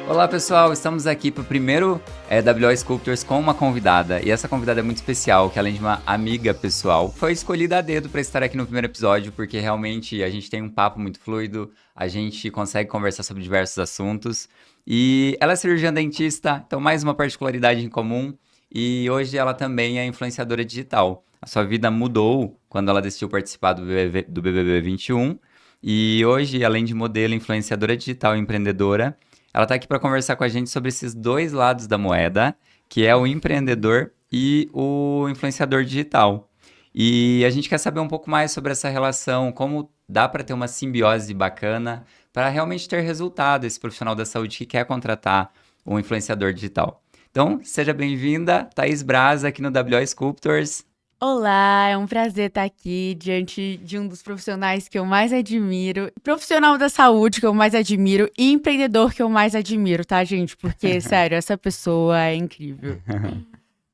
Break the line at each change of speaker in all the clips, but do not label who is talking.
Olá pessoal, estamos aqui para o primeiro WO Sculptors com uma convidada. E essa convidada é muito especial, que além de uma amiga pessoal, foi escolhida a dedo para estar aqui no primeiro episódio, porque realmente a gente tem um papo muito fluido, a gente consegue conversar sobre diversos assuntos. E ela é cirurgiã dentista, então mais uma particularidade em comum. E hoje ela também é influenciadora digital. A sua vida mudou quando ela decidiu participar do BBB 21. E hoje, além de modelo, influenciadora digital e empreendedora, ela tá aqui para conversar com a gente sobre esses dois lados da moeda, que é o empreendedor e o influenciador digital. E a gente quer saber um pouco mais sobre essa relação, como dá para ter uma simbiose bacana para realmente ter resultado esse profissional da saúde que quer contratar um influenciador digital. Então, seja bem-vinda, Thaís Braz, aqui no WO Sculptors.
Olá, é um prazer estar aqui diante de um dos profissionais que eu mais admiro, profissional da saúde que eu mais admiro e empreendedor que eu mais admiro, tá, gente? Porque, sério, essa pessoa é incrível.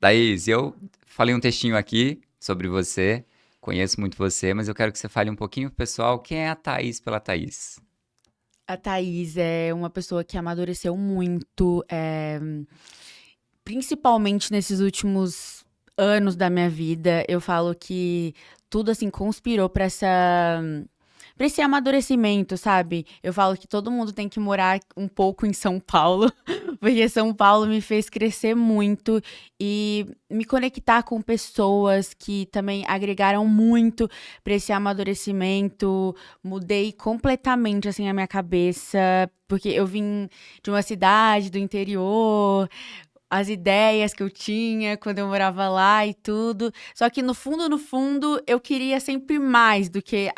Thaís, eu falei um textinho aqui sobre você, conheço muito você, mas eu quero que você fale um pouquinho pro pessoal quem é a Thaís pela Thaís.
A Thaís é uma pessoa que amadureceu muito, principalmente nesses últimos anos da minha vida. Eu falo que tudo, assim, conspirou para esse amadurecimento, sabe? Eu falo que todo mundo tem que morar um pouco em São Paulo, porque São Paulo me fez crescer muito e me conectar com pessoas que também agregaram muito para esse amadurecimento. Mudei completamente assim a minha cabeça, porque eu vim de uma cidade do interior, as ideias que eu tinha quando eu morava lá e tudo. Só que no fundo, eu queria sempre mais do que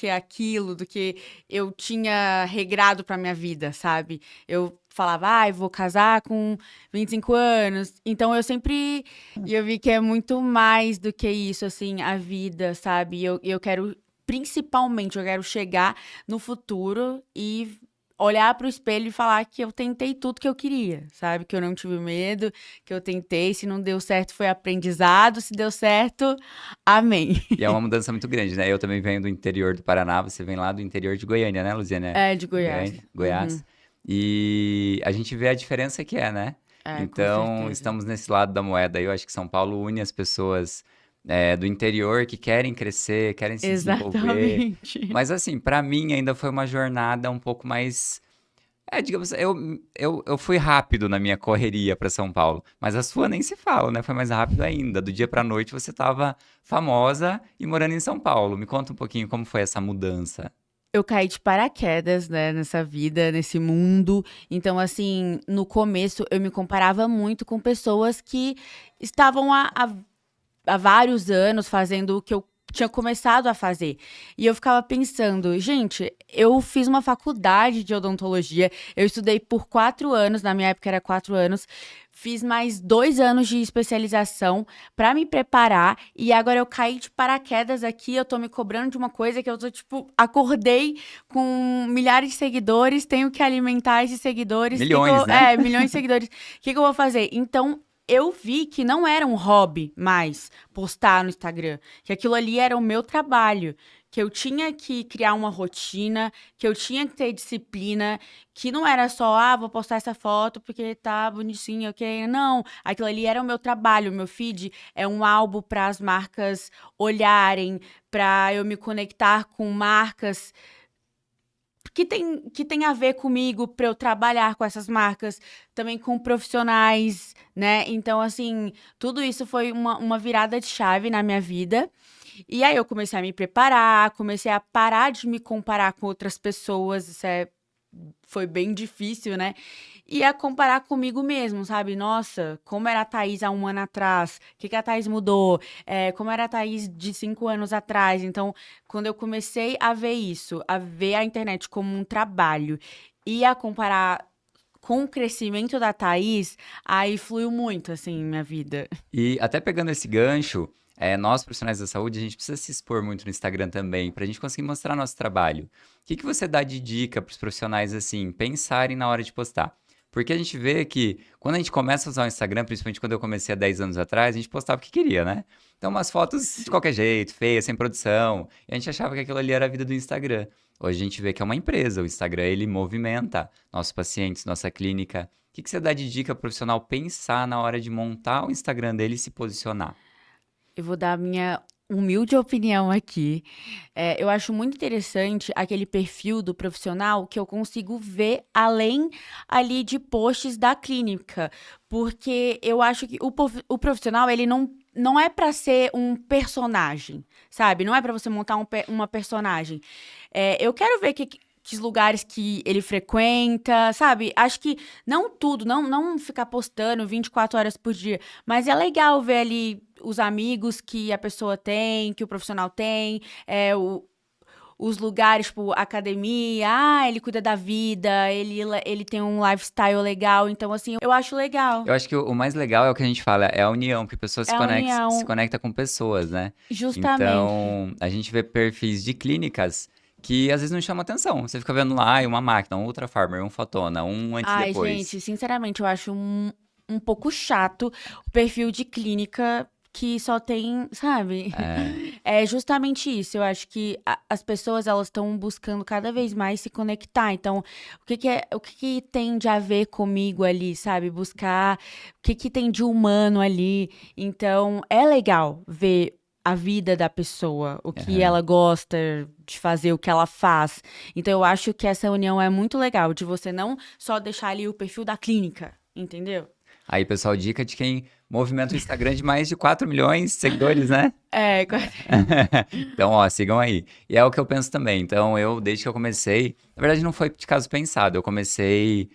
aquilo, do que eu tinha regrado pra minha vida, sabe? Eu falava, vou casar com 25 anos. Então e eu vi que é muito mais do que isso, assim, a vida, sabe? Eu quero, principalmente, eu quero chegar no futuro e olhar pro espelho e falar que eu tentei tudo que eu queria, sabe? Que eu não tive medo, que eu tentei, se não deu certo foi aprendizado, se deu certo, amém.
E é uma mudança muito grande, né? Eu também venho do interior do Paraná, você vem lá do interior de Goiânia, né, Luziana?
É, de Goiás.
Goiânia,
Uhum.
Goiás. E a gente vê a diferença que é, né?
É, com
Então,
certeza.
estamos nesse lado da moeda. Eu acho que São Paulo une as pessoas do interior que querem crescer, querem se desenvolver.
Exatamente.
Mas, assim, para mim ainda foi uma jornada um pouco mais. Digamos, eu fui rápido na minha correria para São Paulo, mas a sua nem se fala, né? Foi mais rápido ainda. Do dia para noite você estava famosa e morando em São Paulo. Me conta um pouquinho como foi essa mudança.
Eu caí de paraquedas, né, nessa vida, nesse mundo. Então, assim, no começo eu me comparava muito com pessoas que estavam há vários anos fazendo o que eu tinha começado a fazer. E eu ficava pensando, gente, eu fiz uma faculdade de odontologia, eu estudei por 4 anos, na minha época era 4 anos, fiz mais 2 anos de especialização para me preparar e agora eu caí de paraquedas aqui, eu tô me cobrando de uma coisa que eu tô, tipo, acordei com milhares de seguidores, tenho que alimentar esses seguidores,
Milhões, né?
milhões de seguidores, o que eu vou fazer? Então, eu vi que não era um hobby mais postar no Instagram, que aquilo ali era o meu trabalho, que eu tinha que criar uma rotina, que eu tinha que ter disciplina, que não era só, vou postar essa foto porque tá bonitinho, ok? Não, aquilo ali era o meu trabalho, o meu feed é um álbum para as marcas olharem, para eu me conectar com marcas que tem a ver comigo para eu trabalhar com essas marcas, também com profissionais, né? Então, assim, tudo isso foi uma virada de chave na minha vida. E aí eu comecei a me preparar, comecei a parar de me comparar com outras pessoas, foi bem difícil, né? E a comparar comigo mesmo, sabe? Nossa, como era a Thaís há um ano atrás? O que a Thaís mudou? Como era a Thaís de 5 anos atrás? Então, quando eu comecei a ver isso, a ver a internet como um trabalho e a comparar com o crescimento da Thaís, aí fluiu muito, assim, minha vida.
E até pegando esse gancho, nós profissionais da saúde, a gente precisa se expor muito no Instagram também, para a gente conseguir mostrar nosso trabalho. O que que você dá de dica para os profissionais, assim, pensarem na hora de postar? Porque a gente vê que quando a gente começa a usar o Instagram, principalmente quando eu comecei há 10 anos atrás, a gente postava o que queria, né? Então, umas fotos de qualquer jeito, feias, sem produção. E a gente achava que aquilo ali era a vida do Instagram. Hoje a gente vê que é uma empresa, o Instagram ele movimenta nossos pacientes, nossa clínica. O que você dá de dica pro profissional pensar na hora de montar o Instagram dele e se posicionar?
Eu vou dar a minha humilde opinião aqui. Eu acho muito interessante aquele perfil do profissional que eu consigo ver além ali de posts da clínica, porque eu acho que o profissional, ele não é para ser um personagem, sabe? Não é para você montar uma personagem. Eu quero ver que os lugares que ele frequenta, sabe? Acho que não tudo, não ficar postando 24 horas por dia, mas é legal ver ali os amigos que a pessoa tem, que o profissional tem, os lugares, tipo, academia, ele cuida da vida, ele tem um lifestyle legal, então, assim, eu acho legal.
Eu acho que o mais legal é o que a gente fala, é a união, porque a pessoa
É a
se
união,
conecta com pessoas, né?
justamente.
Então, a gente vê perfis de clínicas que às vezes não chamam atenção. Você fica vendo lá, uma máquina, um Ultrafarmer, um Fotona, um antes e
Ai,
depois.
gente, sinceramente, eu acho um pouco chato o perfil de clínica que só tem, sabe?
É,
É justamente isso. Eu acho que as pessoas elas estão buscando cada vez mais se conectar. Então, o que que tem de a ver comigo ali, sabe? Buscar o que que tem de humano ali. Então, é legal ver a vida da pessoa, o que
é.
ela gosta de fazer, o que ela faz. Então, eu acho que essa união é muito legal, de você não só deixar ali o perfil da clínica, entendeu?
Aí, pessoal, dica de quem movimenta o Instagram de mais de 4 milhões de seguidores, né?
É,
Então, ó, sigam aí. E é o que eu penso também. Então, desde que eu comecei, na verdade, não foi de caso pensado. Eu comecei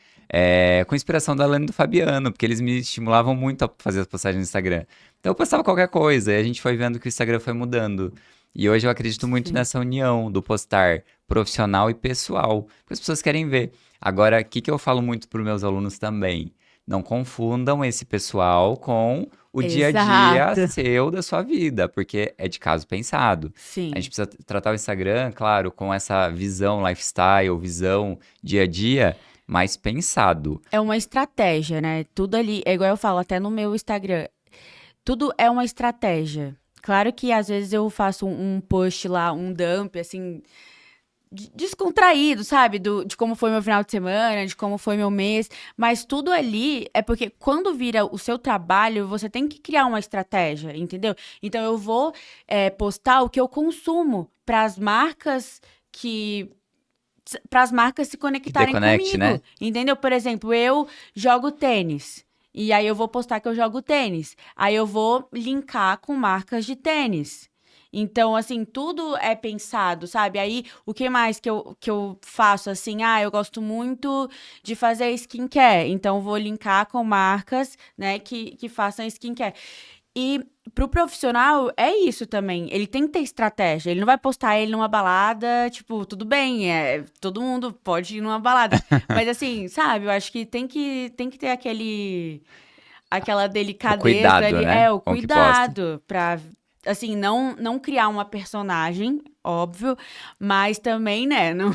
com inspiração da Lana e do Fabiano, porque eles me estimulavam muito a fazer as postagens no Instagram. Então, eu postava qualquer coisa, e a gente foi vendo que o Instagram foi mudando. E hoje eu acredito muito
sim.
nessa união do postar profissional e pessoal, porque as pessoas querem ver. Agora, o que que eu falo muito para os meus alunos também? Não confundam esse pessoal com o dia a dia
Exato.
seu da sua vida, porque é de caso pensado. A gente
Sim.
precisa tratar o Instagram, claro, com essa visão lifestyle, visão dia a dia, mais pensado.
É uma estratégia, né? Tudo ali, é igual eu falo até no meu Instagram, tudo é uma estratégia. Claro que às vezes eu faço um post lá, um dump, assim, descontraído, sabe? De como foi meu final de semana, de como foi meu mês. Mas tudo ali é porque quando vira o seu trabalho, você tem que criar uma estratégia, entendeu? Então eu vou postar o que eu consumo para as marcas que para as marcas se
Que te
conectarem
conecte,
comigo,
né?
entendeu? Por exemplo, eu jogo tênis. E aí eu vou postar que eu jogo tênis. Aí eu vou linkar com marcas de tênis. Então, assim, tudo é pensado, sabe? Aí, o que mais que eu faço, assim? Eu gosto muito de fazer skincare. Então, vou linkar com marcas, né, que façam skincare. E pro profissional é isso também. Ele tem que ter estratégia. Ele não vai postar ele numa balada, tipo, tudo bem, todo mundo pode ir numa balada. Mas assim, sabe, eu acho que tem que ter aquela
O
delicadeza
cuidado,
ali,
né?
o
Com o que posta.
cuidado pra assim, não criar uma personagem, óbvio, mas também, né, não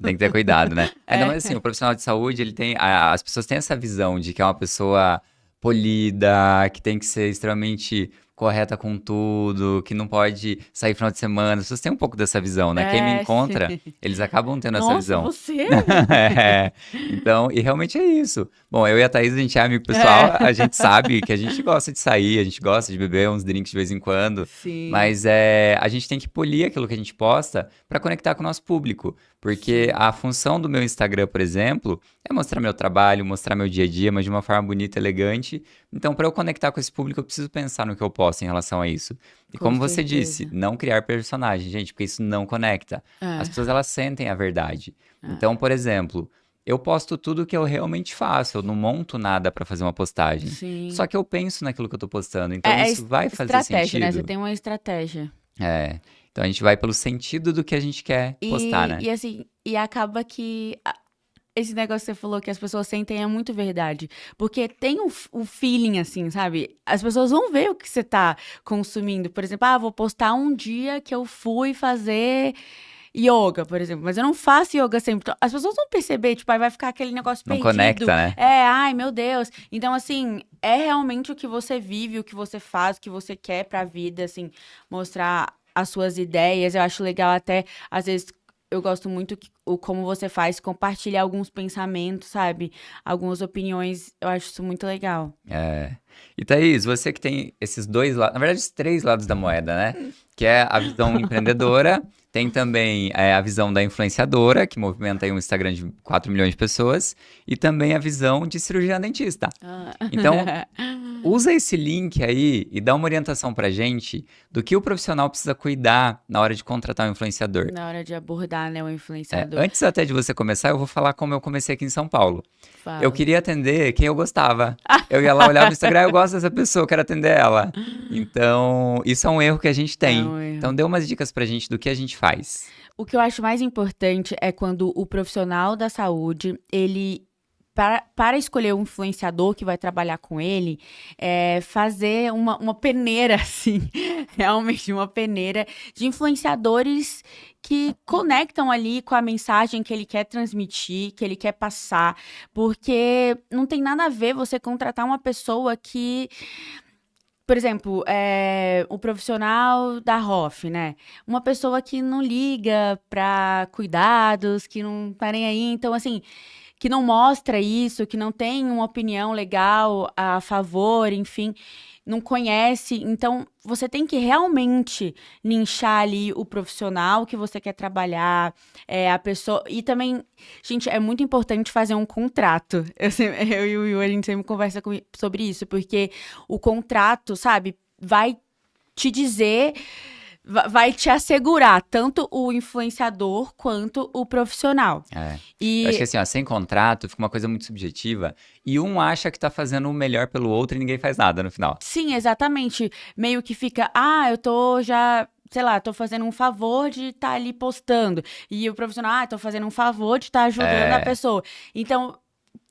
Tem que ter cuidado, né? Ainda
é,
mais assim, o profissional de saúde, ele tem. As pessoas têm essa visão de que é uma pessoa polida, que tem que ser extremamente correta com tudo, que não pode sair final de semana. As pessoas têm um pouco dessa visão, né? Quem me
sim.
encontra, eles acabam tendo essa
Nossa,
visão.
você?
É, então, e realmente é isso. Bom, eu e a Thaís, a gente é amigo pessoal,
É.
a gente sabe que a gente gosta de sair, a gente gosta de beber uns drinks de vez em quando,
Sim,
mas a gente tem que polir aquilo que a gente posta para conectar com o nosso público, porque
sim,
a função do meu Instagram, por exemplo, é mostrar meu trabalho, mostrar meu dia a dia, mas de uma forma bonita, elegante. Então, para eu conectar com esse público, eu preciso pensar no que eu posto em relação a isso. E
com
como você disse,
certeza.
não criar personagem, gente, porque isso não conecta. As
É,
pessoas, elas sentem a verdade. Então,
é.
por exemplo, eu posto tudo que eu realmente faço, eu não monto nada para fazer uma postagem.
Sim.
Só que eu penso naquilo que eu tô postando, então isso vai fazer
Estratégia, né? Você
sentido?
tem uma estratégia.
É. Então a gente vai pelo sentido do que a gente quer postar, né?
E assim, e acaba que esse negócio que você falou que as pessoas sentem é muito verdade. Porque tem o feeling, assim, sabe? As pessoas vão ver o que você tá consumindo. Por exemplo, vou postar um dia que eu fui fazer yoga, por exemplo. Mas eu não faço yoga sempre. Então, as pessoas vão perceber, tipo, aí vai ficar aquele negócio
Não
perdido.
conecta, né?
Ai, meu Deus. Então, assim, é realmente o que você vive, o que você faz, o que você quer pra vida, assim, mostrar as suas ideias. Eu acho legal até, às vezes, eu gosto muito como você faz, compartilhar alguns pensamentos, sabe? Algumas opiniões, eu acho isso muito legal.
E Thaís, você que tem esses dois lados, na verdade, os três lados da moeda, né? Que é a visão empreendedora, tem também a visão da influenciadora, que movimenta aí um Instagram de 4 milhões de pessoas, e também a visão de cirurgiã dentista. Então, usa esse link aí e dá uma orientação pra gente do que o profissional precisa cuidar na hora de contratar um influenciador.
Na hora de abordar, né, o influenciador.
Antes até de você começar, eu vou falar como eu comecei aqui em São Paulo.
Fala.
Eu queria atender quem eu gostava. Eu ia lá, olhava no Instagram, eu gosto dessa pessoa, eu quero atender ela. Então, isso é um erro que a gente tem. Então, dê umas dicas pra gente do que a gente faz.
O que eu acho mais importante é quando o profissional da saúde, ele... Para escolher um influenciador que vai trabalhar com ele, fazer uma peneira, assim, realmente uma peneira de influenciadores que conectam ali com a mensagem que ele quer transmitir, que ele quer passar, porque não tem nada a ver você contratar uma pessoa que... Por exemplo, o profissional da ROF, né? Uma pessoa que não liga para cuidados, que não tá nem aí. Então, assim, que não mostra isso, que não tem uma opinião legal a favor, enfim, não conhece. Então, você tem que realmente nichar ali o profissional que você quer trabalhar, a pessoa... E também, gente, é muito importante fazer um contrato. Eu e o Will, a gente sempre conversa sobre isso, porque o contrato, sabe, vai te dizer... Vai te assegurar tanto o influenciador quanto o profissional.
Eu acho que assim, ó, sem contrato fica uma coisa muito subjetiva e um acha que tá fazendo o melhor pelo outro e ninguém faz nada no final.
Sim, exatamente. Meio que fica, eu tô já... Sei lá, tô fazendo um favor de estar ali postando. E o profissional, tô fazendo um favor de estar ajudando a pessoa. Então,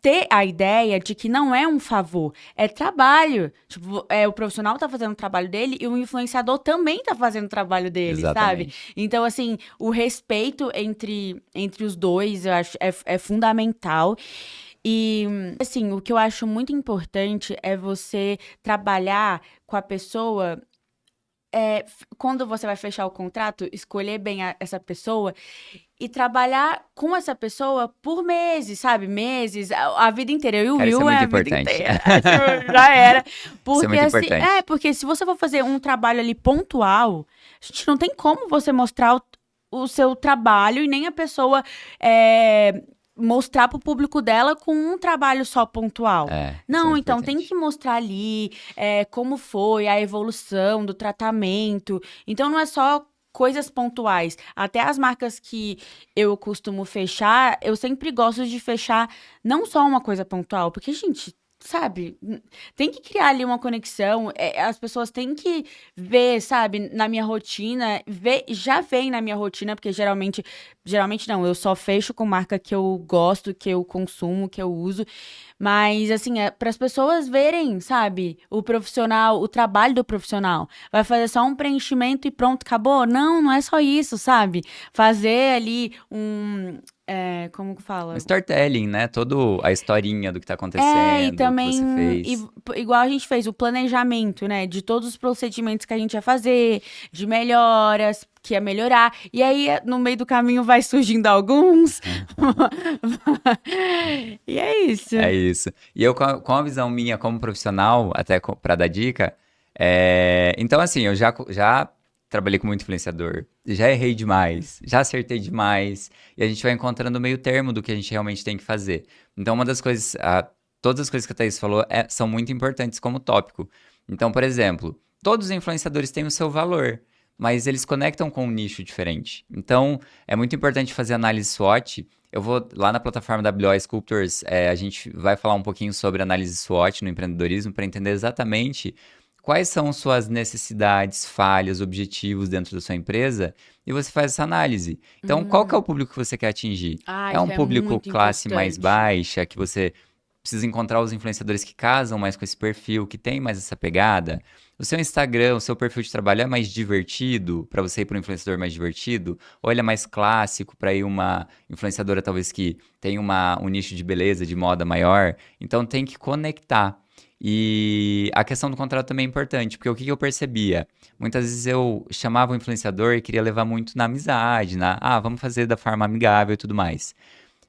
ter a ideia de que não é um favor, é trabalho. Tipo, o profissional tá fazendo o trabalho dele e o influenciador também tá fazendo o trabalho dele,
Exatamente.
sabe? Então, assim, o respeito entre os dois, eu acho, é fundamental. E, assim, o que eu acho muito importante é você trabalhar com a pessoa... quando você vai fechar o contrato, escolher bem essa pessoa e trabalhar com essa pessoa por meses, sabe? Meses, a vida inteira. Eu e o
Cara, isso
Will
é muito
a vida
importante.
inteira. Já era. Porque,
Isso é muito
assim,
importante.
porque se você for fazer um trabalho ali pontual, gente, não tem como você mostrar o seu trabalho e nem a pessoa mostrar pro público dela com um trabalho só pontual. Não, então tem que mostrar ali como foi a evolução do tratamento. Então não é só coisas pontuais. Até as marcas que eu costumo fechar, eu sempre gosto de fechar não só uma coisa pontual, porque, gente, sabe, tem que criar ali uma conexão, as pessoas têm que ver, sabe, na minha rotina, já vem na minha rotina, porque geralmente não, eu só fecho com marca que eu gosto, que eu consumo, que eu uso, mas, assim, para as pessoas verem, sabe, o profissional, o trabalho do profissional, vai fazer só um preenchimento e pronto, acabou? Não, não é só isso, sabe, fazer ali como que fala?
Storytelling, né? Toda a historinha do que tá acontecendo,
E também,
que você fez.
igual a gente fez o planejamento, né? De todos os procedimentos que a gente ia fazer, de melhoras, que ia melhorar. E aí, no meio do caminho, vai surgindo alguns. E é isso.
É isso. E eu, com a visão minha como profissional, até pra dar dica, então, assim, eu já trabalhei com muito influenciador, já errei demais, já acertei demais, e a gente vai encontrando o meio termo do que a gente realmente tem que fazer. Então, uma das coisas, todas as coisas que a Thaís falou são muito importantes como tópico. Então, por exemplo, todos os influenciadores têm o seu valor, mas eles conectam com um nicho diferente. Então, é muito importante fazer análise SWOT. Eu vou lá na plataforma WO Sculptors, a gente vai falar um pouquinho sobre análise SWOT no empreendedorismo para entender exatamente quais são suas necessidades, falhas, objetivos dentro da sua empresa e você faz essa análise. Então, qual que é o público que você quer atingir? É um público classe mais baixa, que você precisa encontrar os influenciadores que casam mais com esse perfil, que tem mais essa pegada? O seu Instagram, o seu perfil de trabalho é mais divertido, para você ir para um influenciador mais divertido? Ou ele é mais clássico, para ir uma influenciadora talvez que tem um nicho de beleza, de moda maior? Então, tem que conectar. E a questão do contrato também é importante, porque o que eu percebia? Muitas vezes eu chamava o influenciador e queria levar muito na amizade, vamos fazer da forma amigável e tudo mais.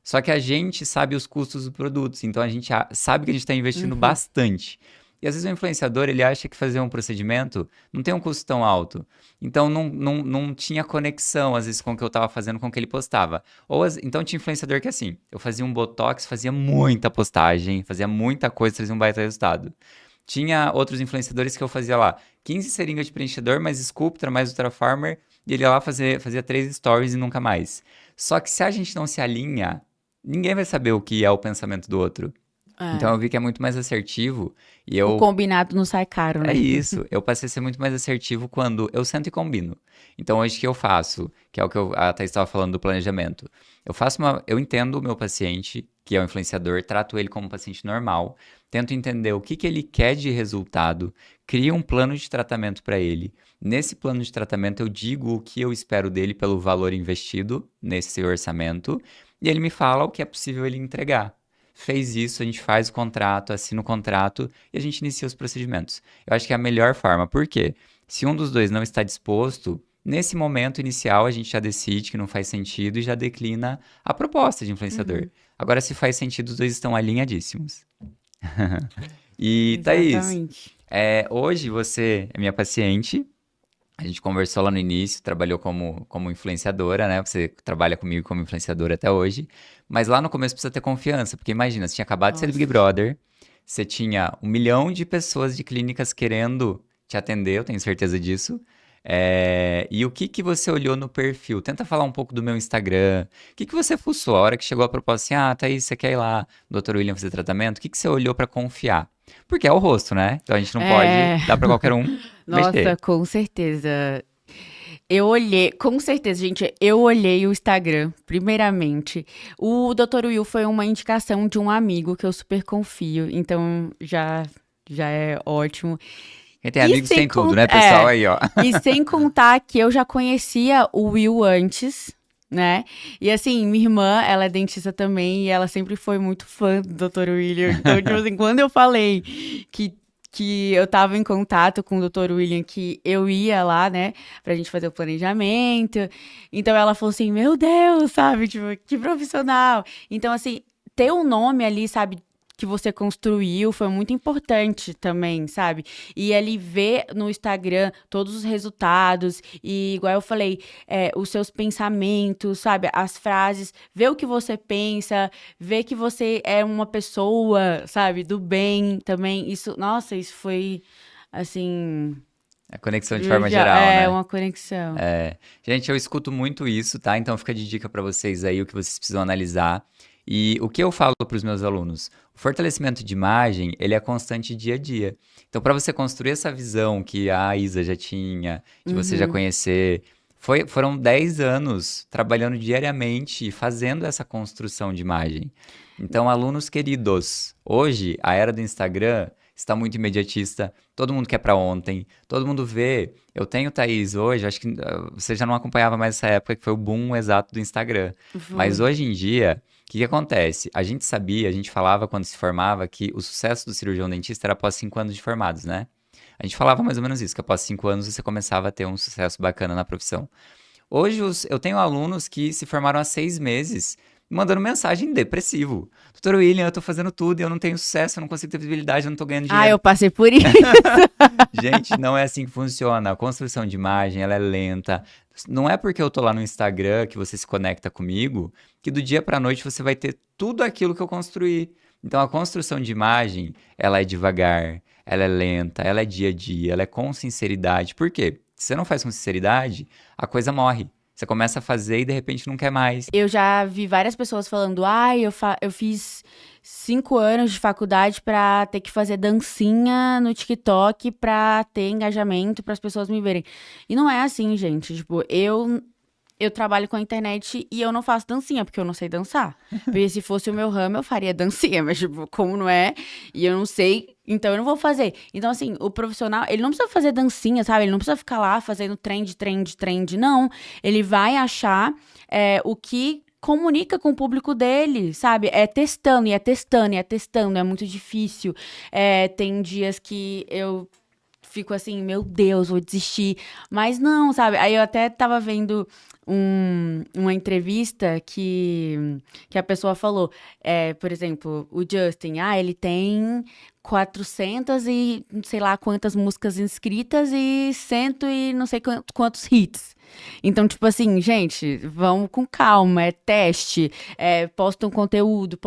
Só que a gente sabe os custos dos produtos, então a gente sabe que a gente está investindo
Uhum.
bastante. E às vezes o influenciador, ele acha que fazer um procedimento não tem um custo tão alto. Então não tinha conexão, às vezes, com o que eu estava fazendo com o que ele postava. Então tinha influenciador que assim, eu fazia um botox, fazia muita postagem, fazia muita coisa, trazia um baita resultado. Tinha outros influenciadores que eu fazia lá 15 seringas de preenchedor, mais Sculptra, mais Ultrafarmer, e ele ia lá fazia 3 stories e nunca mais. Só que se a gente não se alinha, ninguém vai saber o que é o pensamento do outro. Então
É.
eu vi que é muito mais assertivo e
O
eu.
combinado não sai caro,
É
né?
isso, eu passei a ser muito mais assertivo quando eu sento e combino. Então hoje o que eu faço, que é o que a Thaís estava falando do planejamento. Eu entendo o meu paciente, que é o influenciador, trato ele como um paciente normal, tento entender o que ele quer de resultado, crio um plano de tratamento para ele. Nesse plano de tratamento eu digo o que eu espero dele pelo valor investido nesse orçamento, e ele me fala o que é possível ele entregar. Fez isso, a gente faz o contrato, assina o contrato e a gente inicia os procedimentos. Eu acho que é a melhor forma. Por quê? Se um dos dois não está disposto, nesse momento inicial a gente já decide que não faz sentido e já declina a proposta de influenciador.
Uhum.
Agora, se faz sentido, os dois estão alinhadíssimos. E Thaís,
Exatamente.
hoje você é minha paciente. A gente conversou lá no início, trabalhou como influenciadora, né? Você trabalha comigo como influenciadora até hoje. Mas lá no começo precisa ter confiança, porque imagina, você tinha acabado de ser do Big
Nossa.
Brother, você tinha 1 milhão de pessoas de clínicas querendo te atender, eu tenho certeza disso. E o que você olhou no perfil? Tenta falar um pouco do meu Instagram. O que você fuçou? A hora que chegou a proposta assim, Thaís, você quer ir lá, Dr. William, fazer tratamento? O que você olhou pra confiar? Porque é o rosto, né? Então a gente não pode
É.
dar pra qualquer um
Nossa,
mexer.
com certeza. Eu olhei, com certeza, gente, eu olhei o Instagram, primeiramente. O Dr. Will foi uma indicação de um amigo que eu super confio, então já é ótimo.
Quem tem
E
amigos
sem
tem tudo, né,
contar,
pessoal? Aí, ó.
e sem contar que eu já conhecia o Will antes, né? E assim, minha irmã, ela é dentista também e ela sempre foi muito fã do Dr. William. Então, tipo assim, quando eu falei que que eu tava em contato com o Dr. William, que eu ia lá, né, pra gente fazer o planejamento. Então ela falou assim: Meu Deus, sabe? Tipo, que profissional. Então, assim, ter um nome ali, sabe? Que você construiu foi muito importante também, sabe? E ele ver no Instagram todos os resultados e, igual eu falei, os seus pensamentos, sabe? As frases, ver o que você pensa, ver que você é uma pessoa, sabe? Do bem também. Isso, nossa, isso foi, assim,
A conexão de forma
primordial.
geral,
É
né?
uma conexão.
Gente, eu escuto muito isso, tá? Então fica de dica pra vocês aí o que vocês precisam analisar. E o que eu falo para os meus alunos? O fortalecimento de imagem, ele é constante dia a dia. Então, para você construir essa visão que a Isa já tinha, de você já
Uhum.
conhecer, foram 10 anos trabalhando diariamente, fazendo essa construção de imagem. Então, alunos queridos, hoje a era do Instagram está muito imediatista, todo mundo quer para ontem, todo mundo vê. Eu tenho, Thaís, hoje, acho que você já não acompanhava mais essa época, que foi o boom exato do Instagram. Mas
Foi.
hoje em dia, o que acontece? A gente sabia, a gente falava quando se formava que o sucesso do cirurgião dentista era após 5 anos de formados, né? A gente falava mais ou menos isso, que após 5 anos você começava a ter um sucesso bacana na profissão. Hoje eu tenho alunos que se formaram há 6 meses, mandando mensagem depressivo. Doutor William, eu tô fazendo tudo e eu não tenho sucesso, eu não consigo ter visibilidade, eu não tô ganhando
Ah,
dinheiro.
eu passei por isso.
Gente, não é assim que funciona. A construção de imagem, ela é lenta. Não é porque eu tô lá no Instagram que você se conecta comigo que do dia pra noite você vai ter tudo aquilo que eu construí. Então a construção de imagem, ela é devagar, ela é lenta, ela é dia a dia, ela é com sinceridade. Por quê? Se você não faz com sinceridade, a coisa morre. Você começa a fazer e de repente não quer mais.
Eu já vi várias pessoas falando, eu fiz 5 anos de faculdade pra ter que fazer dancinha no TikTok pra ter engajamento, para as pessoas me verem. E não é assim, gente. Tipo, eu trabalho com a internet e eu não faço dancinha, porque eu não sei dançar. Porque se fosse o meu ramo, eu faria dancinha, mas, tipo, como não é, e eu não sei, então eu não vou fazer. Então, assim, o profissional, ele não precisa fazer dancinha, sabe? Ele não precisa ficar lá fazendo trend, não. Ele vai achar o que comunica com o público dele, sabe? É testando, e é testando, e é testando, é muito difícil. Tem dias que eu fico assim, meu Deus, vou desistir. Mas não, sabe? Aí eu até tava vendo uma entrevista que a pessoa falou, por exemplo, o Justin, ele tem 400 e não sei lá quantas músicas inscritas e cento e não sei quantos hits. Então, tipo assim, gente, vamos com calma, é teste, posta um conteúdo,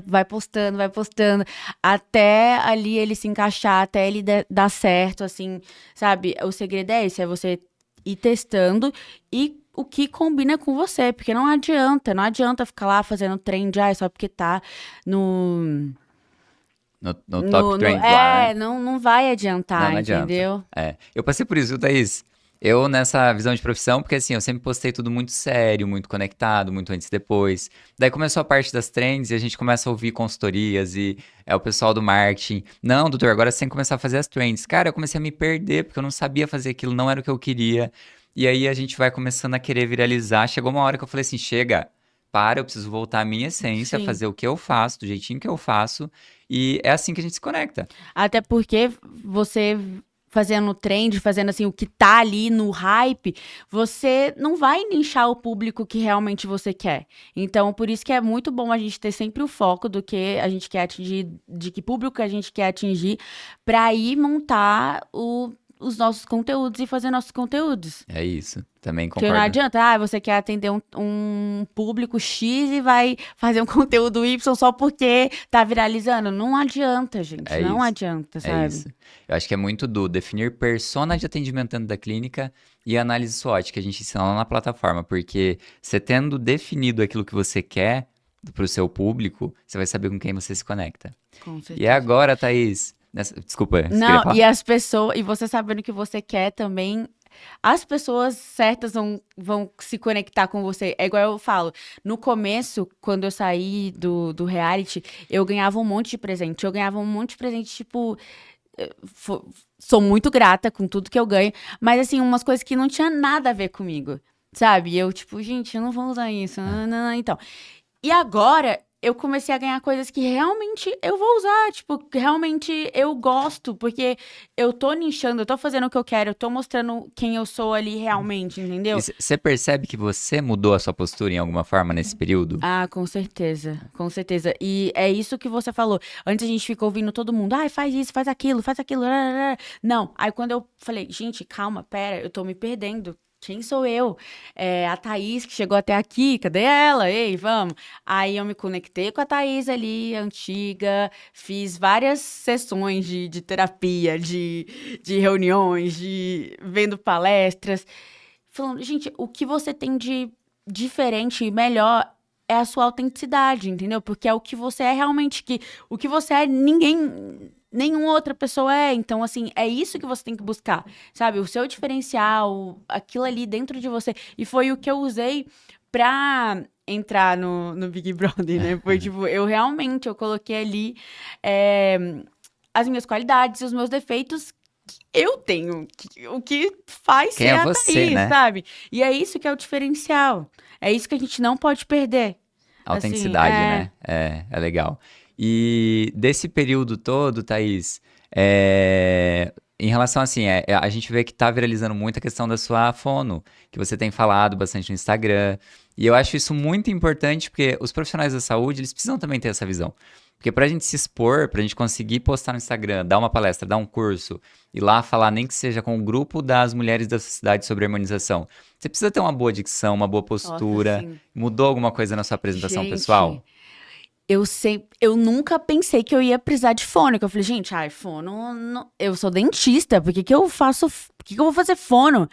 vai postando, até ali ele se encaixar, até ele dar certo, assim, sabe? O segredo é esse, é você ir testando e o que combina com você, porque não adianta ficar lá fazendo trend, só porque tá no
top trends lá, né?
não vai adiantar,
Não adianta.
entendeu?
Eu passei por isso, viu, Thaís? Eu, nessa visão de profissão, porque assim, eu sempre postei tudo muito sério, muito conectado, muito antes e depois. Daí começou a parte das trends e a gente começa a ouvir consultorias e é o pessoal do marketing. Não, doutor, agora você tem que começar a fazer as trends. Cara, eu comecei a me perder porque eu não sabia fazer aquilo, não era o que eu queria. E aí a gente vai começando a querer viralizar. Chegou uma hora que eu falei assim, chega, eu preciso voltar à minha essência,
Sim.
fazer o que eu faço, do jeitinho que eu faço. E é assim que a gente se conecta.
Até porque você fazendo trend, fazendo assim o que tá ali no hype, você não vai nichar o público que realmente você quer. Então, por isso que é muito bom a gente ter sempre o foco do que a gente quer atingir, de que público a gente quer atingir, para ir montar os nossos conteúdos e fazer nossos conteúdos.
É isso, também
Porque não
concordo.
adianta, você quer atender um público X e vai fazer um conteúdo Y só porque tá viralizando. Não adianta, gente.
É
Não
isso.
adianta,
É
sabe?
isso. Eu acho que é muito do definir persona de atendimento dentro da clínica e análise SWOT, que a gente ensina lá na plataforma, porque você tendo definido aquilo que você quer para o seu público, você vai saber com quem você se conecta.
Com
E
certeza.
agora, Thaís, desculpa, você queria
Não,
falar?
e as pessoas, e você sabendo o que você quer também, as pessoas certas vão se conectar com você. É igual eu falo, no começo, quando eu saí do reality, eu ganhava um monte de presente. Eu ganhava um monte de presente, tipo, sou muito grata com tudo que eu ganho, mas assim, umas coisas que não tinha nada a ver comigo, sabe? E eu, tipo, gente, eu não vou usar isso, não, então. E agora eu comecei a ganhar coisas que realmente eu vou usar, tipo, que realmente eu gosto, porque eu tô nichando, eu tô fazendo o que eu quero, eu tô mostrando quem eu sou ali realmente, entendeu?
E você percebe que você mudou a sua postura em alguma forma nesse período?
Ah, com certeza, com certeza. E é isso que você falou. Antes a gente ficou ouvindo todo mundo, faz isso, faz aquilo, faz aquilo. Não, aí quando eu falei, gente, calma, pera, eu tô me perdendo. Quem sou eu? A Thaís, que chegou até aqui, cadê ela? Ei, vamos. Aí eu me conectei com a Thaís ali, antiga, fiz várias sessões de terapia, de reuniões, vendo palestras, falando, gente, o que você tem de diferente e melhor é a sua autenticidade, entendeu? Porque é o que você é realmente, que o que você é, nenhuma outra pessoa é. Então, assim, é isso que você tem que buscar, sabe? O seu diferencial, aquilo ali dentro de você. E foi o que eu usei pra entrar no Big Brother, né? Foi, tipo, eu coloquei ali as minhas qualidades, os meus defeitos que eu tenho, o que faz
Quem
ser
é
a
você,
Thaís,
né?
sabe? E é isso que é o diferencial. É isso que a gente não pode perder. Assim,
Autenticidade, né? É legal. E desse período todo, Thaís, em relação assim, a gente vê que tá viralizando muito a questão da sua fono, que você tem falado bastante no Instagram. E eu acho isso muito importante, porque os profissionais da saúde, eles precisam também ter essa visão. Porque pra gente se expor, pra gente conseguir postar no Instagram, dar uma palestra, dar um curso, e lá falar nem que seja com o grupo das mulheres da sociedade sobre harmonização, você precisa ter uma boa dicção, uma boa
nossa,
postura.
assim,
Mudou alguma coisa na sua apresentação
gente,
pessoal?
eu nunca pensei que eu ia precisar de fono. Que eu falei, gente, fono, eu sou dentista, por que que eu faço, por que que eu vou fazer fono?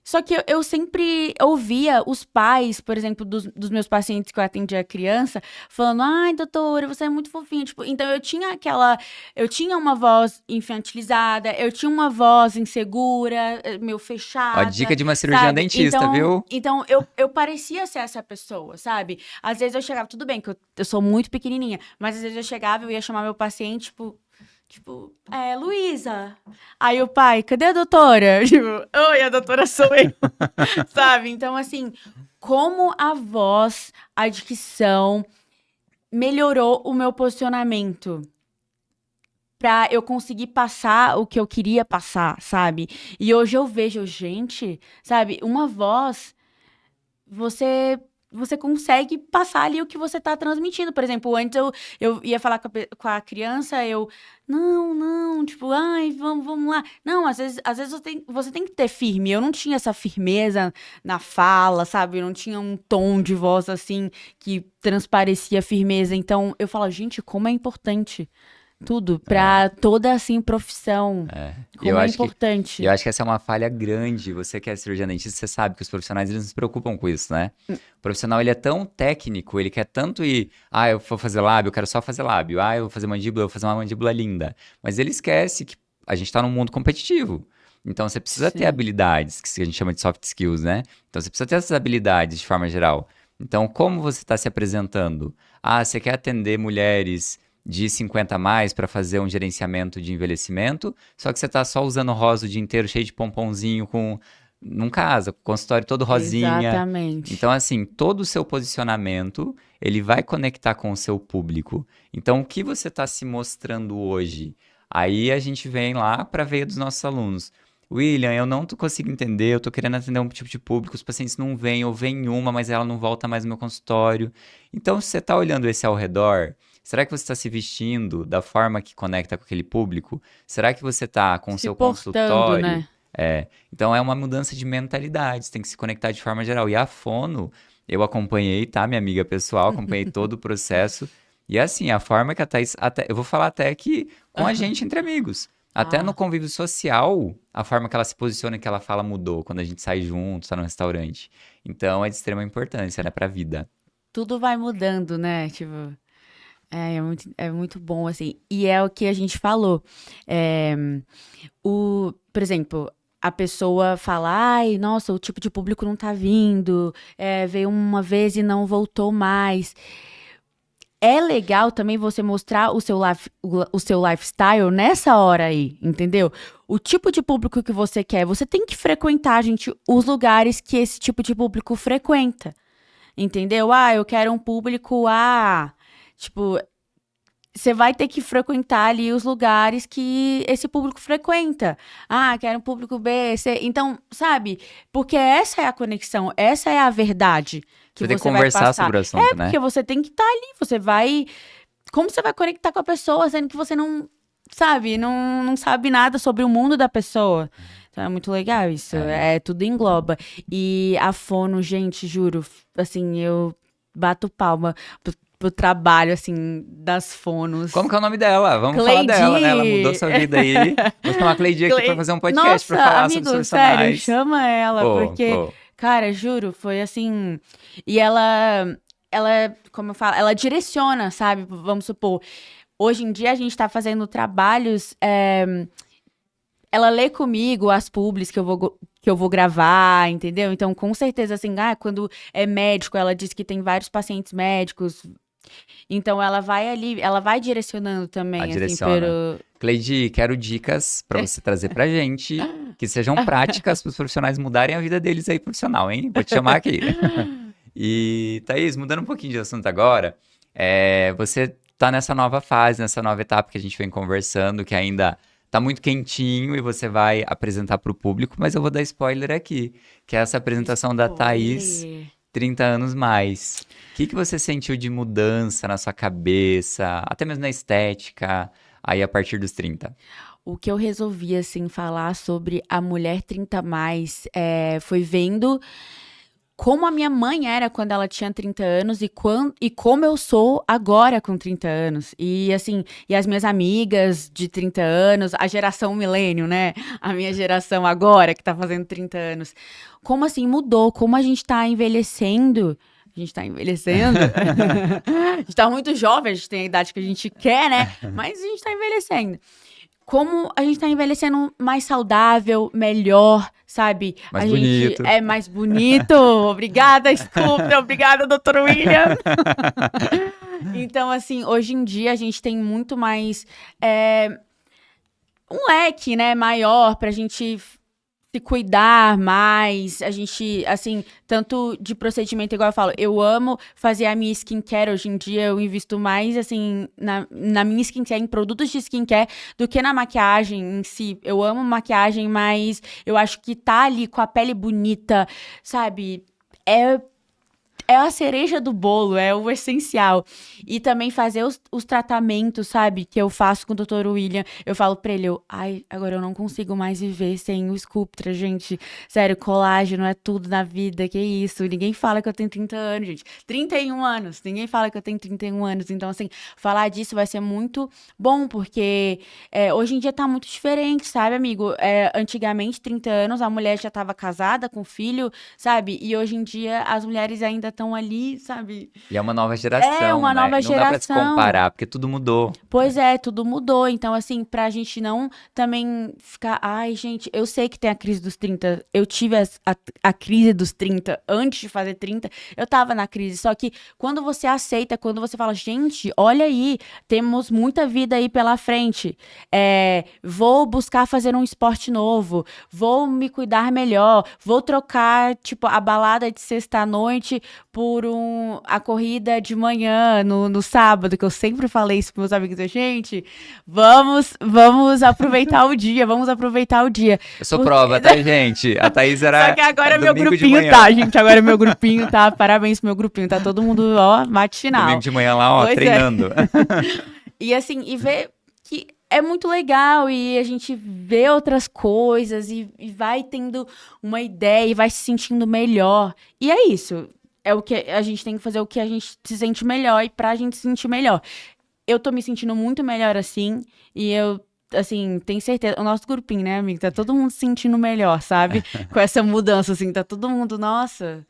Só que eu sempre ouvia os pais, por exemplo, dos meus pacientes que eu atendia criança, falando, ai, doutora, você é muito fofinha. Tipo, então eu tinha uma voz infantilizada, eu tinha uma voz insegura, meio
Ó,
fechada,
dica de uma cirurgiã
sabe?
dentista, viu?
Então eu parecia ser essa pessoa, sabe? Às vezes eu chegava, tudo bem, que eu sou muito pequenininha, mas às vezes eu chegava e eu ia chamar meu paciente, tipo, Luísa. Aí o pai, cadê a doutora? Tipo, oi, a doutora sou eu. Sabe? Então, assim, como a voz, a dicção melhorou o meu posicionamento pra eu conseguir passar o que eu queria passar, sabe? E hoje eu vejo, gente, sabe, uma voz, você consegue passar ali o que você tá transmitindo. Por exemplo, antes eu ia falar com a criança, não, tipo, ai, vamos lá. Não, às vezes você tem que ter firme. Eu não tinha essa firmeza na fala, sabe? Eu não tinha um tom de voz assim que transparecia firmeza. Então, eu falo, gente, como é importante tudo pra toda, assim, profissão. Como é importante.
Eu acho que essa é uma falha grande. Você que é cirurgião dentista, você sabe que os profissionais, eles não se preocupam com isso, né? O profissional, ele é tão técnico, ele quer tanto ir... Ah, eu vou fazer lábio, eu quero só fazer lábio. Ah, eu vou fazer mandíbula, eu vou fazer uma mandíbula linda. Mas ele esquece que a gente tá num mundo competitivo. Então, você precisa ter habilidades, que a gente chama de soft skills, né? Então, você precisa ter essas habilidades de forma geral. Então, como você está se apresentando? Ah, você quer atender mulheres de 50 a mais para fazer um gerenciamento de envelhecimento, só que você tá só usando rosa o dia inteiro, cheio de pomponzinho, não casa, com o consultório todo rosinha.
Exatamente.
Então, assim, todo o seu posicionamento, ele vai conectar com o seu público. Então, o que você está se mostrando hoje? Aí a gente vem lá para a veia dos nossos alunos. William, eu não consigo entender, eu tô querendo atender um tipo de público, os pacientes não vêm, ou vem uma, mas ela não volta mais no meu consultório. Então, se você tá olhando esse ao redor, será que você está se vestindo da forma que conecta com aquele público? Será que você está com o seu consultório?
Né?
Então é uma mudança de mentalidade, você tem que se conectar de forma geral. E a Fono, eu acompanhei, tá? Minha amiga pessoal, acompanhei todo o processo. E assim, a forma que a Thaís, eu vou falar até que com a gente entre amigos. Até no convívio social, a forma que ela se posiciona e que ela fala mudou quando a gente sai junto, tá no restaurante. Então é de extrema importância, né, pra vida.
Tudo vai mudando, né? Tipo, é muito bom, assim. E é o que a gente falou. Por exemplo, a pessoa fala, ai, nossa, o tipo de público não tá vindo, veio uma vez e não voltou mais. É legal também você mostrar o seu lifestyle nessa hora aí, entendeu? O tipo de público que você quer, você tem que frequentar, gente, os lugares que esse tipo de público frequenta, entendeu? Ah, eu quero um público A, tipo, você vai ter que frequentar ali os lugares que esse público frequenta. Ah, quero um público B, C. Então, sabe? Porque essa é a conexão, essa é a verdade que
Você tem que
você vai
conversar
passar.
sobre o assunto, né?
Porque você tem que estar ali, você vai... Como você vai conectar com a pessoa, sendo que você não sabe, não sabe nada sobre o mundo da pessoa? Então é muito legal isso, tudo engloba. E a Fono, gente, juro, assim, eu bato palma pro trabalho, assim, das fonos.
Como que é o nome dela? Vamos
Cleidi.
falar dela, né? Ela mudou sua vida aí. Vou chamar a Cleidi aqui pra fazer um podcast pra falar
amigo,
sobre os
sério,
profissionais.
chama ela, porque, cara, juro, foi assim... E ela, como eu falo, ela direciona, sabe? Vamos supor, hoje em dia a gente tá fazendo trabalhos... ela lê comigo as publis que eu vou gravar, entendeu? Então, com certeza, assim, quando é médico, ela diz que tem vários pacientes médicos. Então, ela vai ali, ela vai direcionando também, assim,
Cleidi, quero dicas pra você trazer pra gente, que sejam práticas pros profissionais mudarem a vida deles aí, profissional, hein? Vou te chamar aqui. E, Thaís, mudando um pouquinho de assunto agora, você tá nessa nova fase, nessa nova etapa que a gente vem conversando, que ainda... tá muito quentinho e você vai apresentar para o público, mas eu vou dar spoiler aqui, que é essa apresentação da Thaís, 30 anos mais. O que você sentiu de mudança na sua cabeça, até mesmo na estética, aí a partir dos 30?
O que eu resolvi, assim, falar sobre a mulher 30 mais foi vendo como a minha mãe era quando ela tinha 30 anos e como eu sou agora com 30 anos. E assim, e as minhas amigas de 30 anos, a geração milênio, né? A minha geração agora, que tá fazendo 30 anos. Como assim mudou, como a gente tá envelhecendo. A gente tá envelhecendo. A gente tá muito jovem, a gente tem a idade que a gente quer, né? Mas a gente tá envelhecendo. Como a gente tá envelhecendo mais saudável, melhor, sabe?
Mais bonito.
Gente é mais bonito. Obrigada, Sculptor. Obrigada, Dr. William. Então, assim, hoje em dia a gente tem muito mais um leque, né, maior pra gente se cuidar mais, a gente, assim, tanto de procedimento, igual eu falo, eu amo fazer a minha skincare, hoje em dia eu invisto mais, assim, na minha skincare, em produtos de skincare, do que na maquiagem em si. Eu amo maquiagem, mas eu acho que tá ali com a pele bonita, sabe, é a cereja do bolo, é o essencial. E também fazer os tratamentos, sabe? Que eu faço com o Dr. William. Eu falo pra ele, ai, agora eu não consigo mais viver sem o Sculptra, gente. Sério, colágeno é tudo na vida, que isso. Ninguém fala que eu tenho 30 anos, gente. 31 anos. Ninguém fala que eu tenho 31 anos. Então, assim, falar disso vai ser muito bom, porque hoje em dia tá muito diferente, sabe, amigo? Antigamente, 30 anos, a mulher já tava casada com filho, sabe? E hoje em dia, as mulheres ainda estão ali, sabe?
E é uma nova
É
geração,
uma
né?
nova
Não dá pra se
geração.
comparar, porque tudo mudou.
Pois é, tudo mudou. Então, assim, pra gente não também ficar. Ai, gente, eu sei que tem a crise dos 30. Eu tive a crise dos 30 antes de fazer 30. Eu tava na crise. Só que quando você aceita, quando você fala, gente, olha aí, temos muita vida aí pela frente. Vou buscar fazer um esporte novo. Vou me cuidar melhor. Vou trocar, tipo, a balada de sexta-noite por a corrida de manhã, no sábado, que eu sempre falei isso pros meus amigos. Gente, vamos aproveitar o dia, vamos aproveitar o dia.
Eu sou prova, tá, gente? A Thaís era
Só que agora meu
domingo de
grupinho
manhã.
tá, gente, agora meu grupinho tá, parabéns pro meu grupinho, tá todo mundo, ó, matinal.
Domingo de manhã lá, ó,
Pois é.
treinando.
E assim, e ver que é muito legal e a gente vê outras coisas e vai tendo uma ideia e vai se sentindo melhor. E é isso. É o que a gente tem que fazer, o que a gente se sente melhor e pra gente se sentir melhor. Eu tô me sentindo muito melhor assim e eu, assim, tenho certeza. O nosso grupinho, né, amigo? Tá todo mundo se sentindo melhor, sabe? Com essa mudança, assim, tá todo mundo, nossa.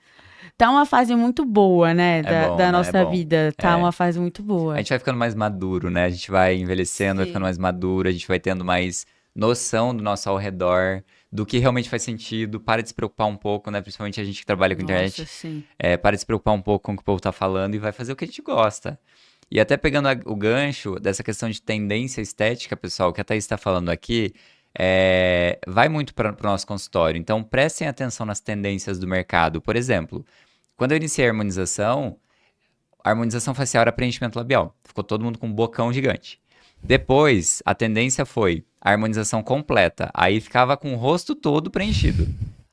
Tá uma fase muito boa, né,
É bom,
da
né? É
nossa
bom.
vida. Tá
É.
uma fase muito boa.
A gente vai ficando mais maduro, né? A gente vai envelhecendo, vai ficando
Sim.
mais maduro, a gente vai tendo mais noção do nosso ao redor, do que realmente faz sentido. Para de se preocupar um pouco, né? Principalmente a gente que trabalha com
Nossa,
internet.
sim.
Para de se preocupar um pouco com o que o povo tá falando e vai fazer o que a gente gosta. E até pegando o gancho dessa questão de tendência estética, pessoal, que a Thaís está falando aqui, vai muito para o nosso consultório. Então, prestem atenção nas tendências do mercado. Por exemplo, quando eu iniciei a harmonização facial era preenchimento labial. Ficou todo mundo com um bocão gigante. Depois, a tendência foi a harmonização completa. Aí ficava com o rosto todo preenchido.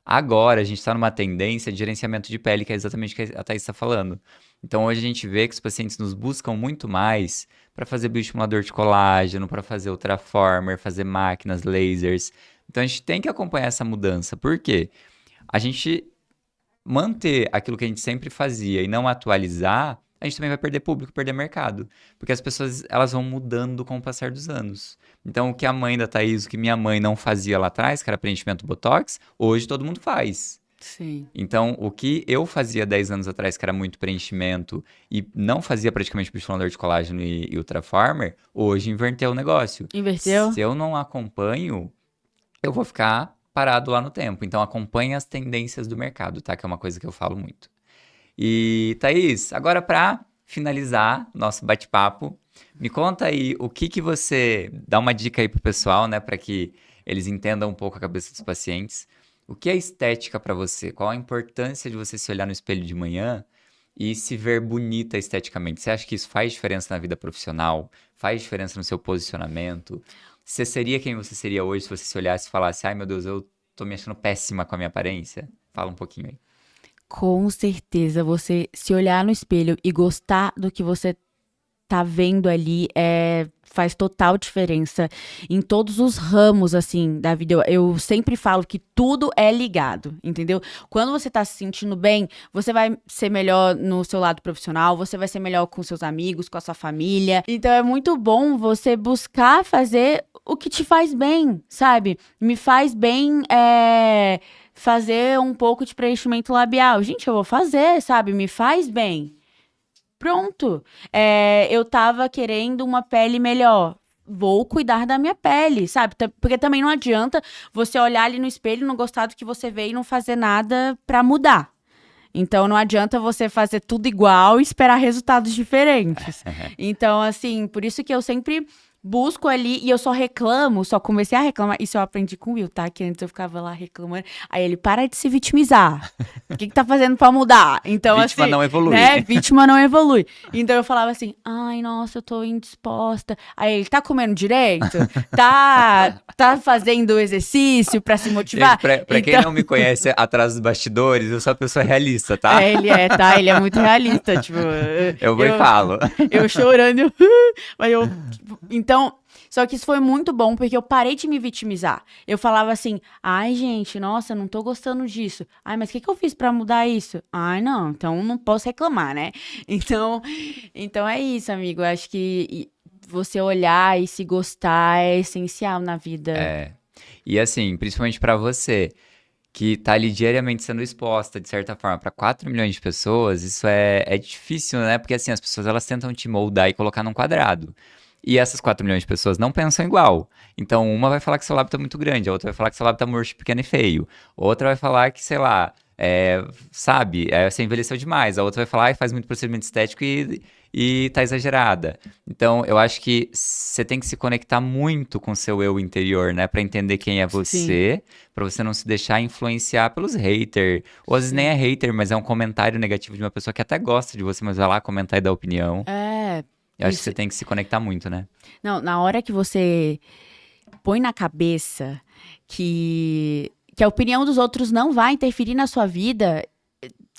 Agora, a gente está numa tendência de gerenciamento de pele, que é exatamente o que a Thaís está falando. Então, hoje a gente vê que os pacientes nos buscam muito mais para fazer bioestimulador de colágeno, para fazer ultraformer, fazer máquinas, lasers. Então, a gente tem que acompanhar essa mudança. Por quê? A gente manter aquilo que a gente sempre fazia e não atualizar, a gente também vai perder público, perder mercado. Porque as pessoas, elas vão mudando com o passar dos anos. Então, o que a mãe da Thaís, o que minha mãe não fazia lá atrás, que era preenchimento Botox, hoje todo mundo faz.
Sim.
Então, o que eu fazia 10 anos atrás, que era muito preenchimento, e não fazia praticamente bestimulador de colágeno e ultraformer, hoje inverteu o negócio.
Inverteu?
Se eu não acompanho, eu vou ficar parado lá no tempo. Então, acompanhe as tendências do mercado, tá? Que é uma coisa que eu falo muito. E, Thaís, agora para finalizar nosso bate-papo, me conta aí o que você... Dá uma dica aí pro pessoal, né? Para que eles entendam um pouco a cabeça dos pacientes. O que é estética para você? Qual a importância de você se olhar no espelho de manhã e se ver bonita esteticamente? Você acha que isso faz diferença na vida profissional? Faz diferença no seu posicionamento? Você seria quem você seria hoje se você se olhasse e falasse, ai meu Deus, eu tô me achando péssima com a minha aparência? Fala um pouquinho aí.
Com certeza, você se olhar no espelho e gostar do que você tá vendo ali faz total diferença em todos os ramos, assim, da vida. Eu sempre falo que tudo é ligado, entendeu? Quando você tá se sentindo bem, você vai ser melhor no seu lado profissional, você vai ser melhor com seus amigos, com a sua família. Então é muito bom você buscar fazer o que te faz bem, sabe? Me faz bem fazer um pouco de preenchimento labial. Gente, eu vou fazer, sabe? Me faz bem. Pronto. Eu tava querendo uma pele melhor. Vou cuidar da minha pele, sabe? Porque também não adianta você olhar ali no espelho, não gostar do que você vê e não fazer nada pra mudar. Então, não adianta você fazer tudo igual e esperar resultados diferentes. Então, assim, por isso que eu sempre busco ali e eu só reclamo, só comecei a reclamar. Isso eu aprendi com o Will, tá? Que antes eu ficava lá reclamando. Aí ele, para de se vitimizar. O que tá fazendo pra mudar? Então,
Vítima
assim,
não evolui.
né? Vítima não evolui. Então eu falava assim, ai, nossa, eu tô indisposta. Aí ele, tá comendo direito? Tá fazendo exercício pra se motivar?
Gente, pra quem não me conhece atrás dos bastidores, eu sou uma pessoa realista, tá?
Ele é, tá? Ele é muito realista, tipo...
Eu vou e falo.
Eu chorando, mas eu... Tipo, então, só que isso foi muito bom, porque eu parei de me vitimizar. Eu falava assim, ai, gente, nossa, não tô gostando disso. Ai, mas o que eu fiz pra mudar isso? Ai, não, então não posso reclamar, né? Então é isso, amigo. Eu acho que você olhar e se gostar é essencial na vida.
É. E assim, principalmente pra você, que tá ali diariamente sendo exposta, de certa forma, pra 4 milhões de pessoas, isso é difícil, né? Porque assim, as pessoas elas tentam te moldar e colocar num quadrado. E essas 4 milhões de pessoas não pensam igual. Então, uma vai falar que seu lábio tá muito grande, a outra vai falar que seu lábio tá murcho, pequeno e feio. Outra vai falar que, sei lá, sabe, você envelheceu demais. A outra vai falar que faz muito procedimento estético e tá exagerada. Então, eu acho que você tem que se conectar muito com o seu eu interior, né? Pra entender quem é você, pra você não se deixar influenciar pelos haters. Ou às vezes nem é hater, mas é um comentário negativo de uma pessoa que até gosta de você, mas vai lá comentar e dar opinião. Eu acho que você tem que se conectar muito, né?
Não, na hora que você põe na cabeça que a opinião dos outros não vai interferir na sua vida,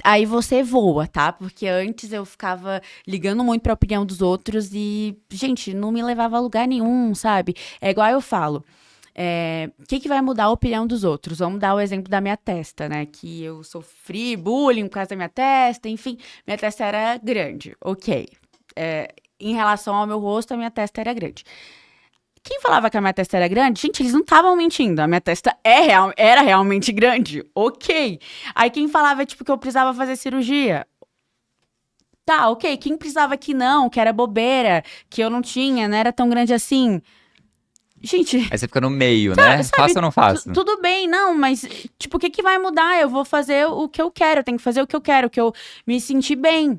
aí você voa, tá? Porque antes eu ficava ligando muito pra opinião dos outros e, gente, não me levava a lugar nenhum, sabe? É igual eu falo. O que vai mudar a opinião dos outros? Vamos dar o exemplo da minha testa, né? Que eu sofri bullying por causa da minha testa, enfim, minha testa era grande, ok. Em relação ao meu rosto, a minha testa era grande. Quem falava que a minha testa era grande, gente, eles não estavam mentindo. A minha testa era realmente grande. Ok. Aí quem falava, tipo, que eu precisava fazer cirurgia. Tá, ok. Quem precisava que não, que era bobeira, que eu não tinha, não era tão grande assim. Gente...
Aí você fica no meio, né?
Sabe,
Faço ou não faço?
Tudo bem, não, mas, tipo, o que vai mudar? Eu vou fazer o que eu quero, eu tenho que fazer o que eu quero, que eu me sentir bem.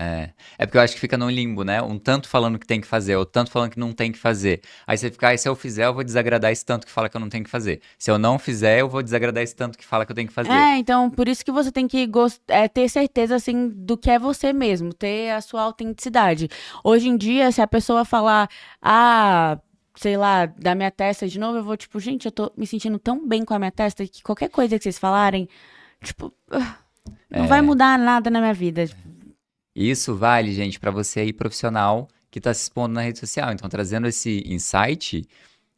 É porque eu acho que fica num limbo, né? Um tanto falando que tem que fazer, ou tanto falando que não tem que fazer. Aí você fica, se eu fizer, eu vou desagradar esse tanto que fala que eu não tenho que fazer. Se eu não fizer, eu vou desagradar esse tanto que fala que eu tenho que fazer.
Então, por isso que você tem que ter certeza, assim, do que é você mesmo, ter a sua autenticidade. Hoje em dia, se a pessoa falar, sei lá, da minha testa de novo, eu vou, tipo, gente, eu tô me sentindo tão bem com a minha testa que qualquer coisa que vocês falarem, tipo, não vai mudar nada na minha vida.
Isso vale, gente, pra você aí profissional que tá se expondo na rede social. Então, trazendo esse insight,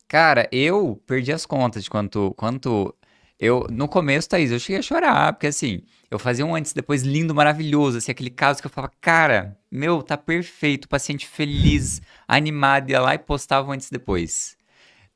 cara, eu perdi as contas de quanto eu, no começo, Thaís, eu cheguei a chorar, porque assim, eu fazia um antes e depois lindo, maravilhoso, assim, aquele caso que eu falava, cara, meu, tá perfeito, paciente feliz, animado, ia lá e postava um antes e depois.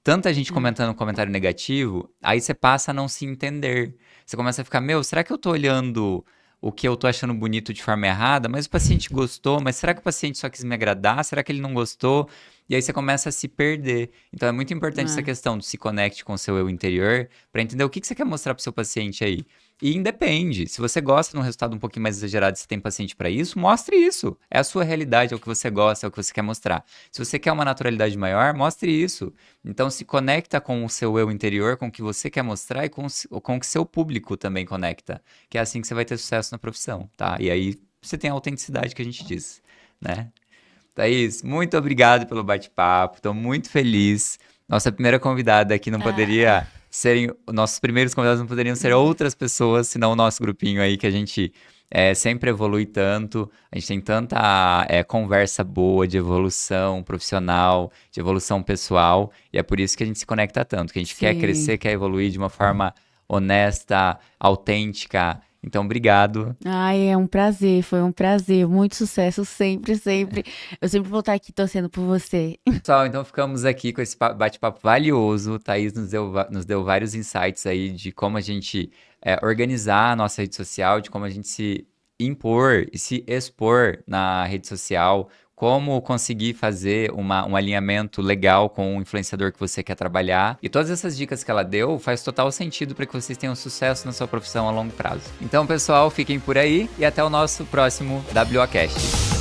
Tanta gente comentando um comentário negativo, aí você passa a não se entender. Você começa a ficar, meu, será que eu tô olhando o que eu tô achando bonito de forma errada? Mas o paciente gostou, mas será que o paciente só quis me agradar? Será que ele não gostou? E aí você começa a se perder. Então é muito importante essa questão do se conecte com o seu eu interior para entender o que você quer mostrar pro seu paciente aí. E independe, se você gosta de um resultado um pouquinho mais exagerado e você tem paciente para isso, mostre isso. É a sua realidade, é o que você gosta, é o que você quer mostrar. Se você quer uma naturalidade maior, mostre isso. Então se conecta com o seu eu interior, com o que você quer mostrar e com o que seu público também conecta. Que é assim que você vai ter sucesso na profissão, tá? E aí você tem a autenticidade que a gente diz, né? Thaís, muito obrigado pelo bate-papo, estou muito feliz. Nossa primeira convidada aqui não poderia serem, nossos primeiros convidados não poderiam ser outras pessoas, senão o nosso grupinho aí que a gente sempre evolui tanto, a gente tem tanta conversa boa de evolução profissional, de evolução pessoal, e é por isso que a gente se conecta tanto, que a gente quer crescer, quer evoluir de uma forma honesta, autêntica. Então, obrigado.
Ai, é um prazer, foi um prazer. Muito sucesso sempre, sempre. Eu sempre vou estar aqui torcendo por você.
Pessoal, então ficamos aqui com esse bate-papo valioso. Thaís nos deu vários insights aí de como a gente organizar a nossa rede social, de como a gente se impor e se expor na rede social, como conseguir fazer um alinhamento legal com o influenciador que você quer trabalhar. E todas essas dicas que ela deu faz total sentido para que vocês tenham sucesso na sua profissão a longo prazo. Então, pessoal, fiquem por aí e até o nosso próximo WOcast.